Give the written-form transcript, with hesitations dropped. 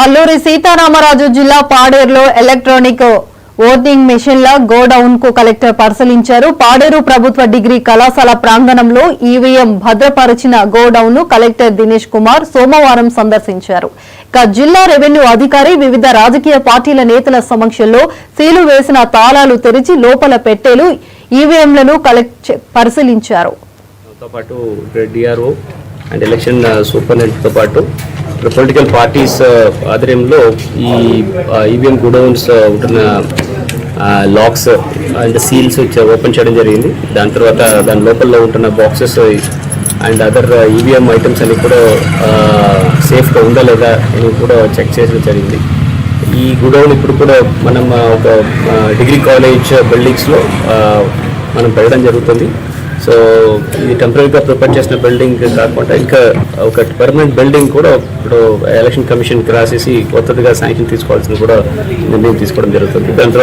అల్లూరి సీతారామరాజు జిల్లా పాడేరులో electronic voting మెషిన్ల godown కు collector పరిశీలించారు. పాడేరు ప్రభుత్వ డిగ్రీ కళాశాల ప్రాంగణంలో ఈవీఎం భద్రపరిచిన గోడౌన్ ను కలెక్టర్ దినేష్ కుమార్ సోమవారం సందర్శించారు. జిల్లా రెవెన్యూ అధికారి వివిధ రాజకీయ పార్టీల నేతల సమక్షంలో సీలు వేసిన తాళాలు తెరిచి లోపల పెట్టెలు ఈవీఎంలను కలెక్టర్ పరిశీలించారు. అండ్ ఎలక్షన్ సూపరింటెండెంట్ తో పాటు పొలిటికల్ పార్టీస్ ఆధ్వర్యంలో ఈ ఈవీఎం గోడౌన్స్ ఉంటున్న లాక్స్ అండ్ సీల్స్ ఓపెన్ చేయడం జరిగింది. దాని తర్వాత దాని లోపల ఉంటున్న boxes and other EVM items అన్ని కూడా సేఫ్గా ఉందా లేదా అని కూడా చెక్ చేయడం జరిగింది. ఈ గోడౌన్ ఇప్పుడు కూడా మనం ఒక డిగ్రీ కాలేజ్ బిల్డింగ్స్లో మనం పెట్టడం జరుగుతుంది. సో ఇది టెంపరీగా ప్రిపేర్ చేసిన బిల్డింగ్ కాకుండా ఇంకా ఒక పర్మనెంట్ బిల్డింగ్ కూడా ఇప్పుడు ఎలక్షన్ కమిషన్కి రాసేసి కొత్తగా శాంక్షన్ తీసుకోవాల్సిన కూడా నిర్ణయం తీసుకోవడం జరుగుతుంది. దాని తర్వాత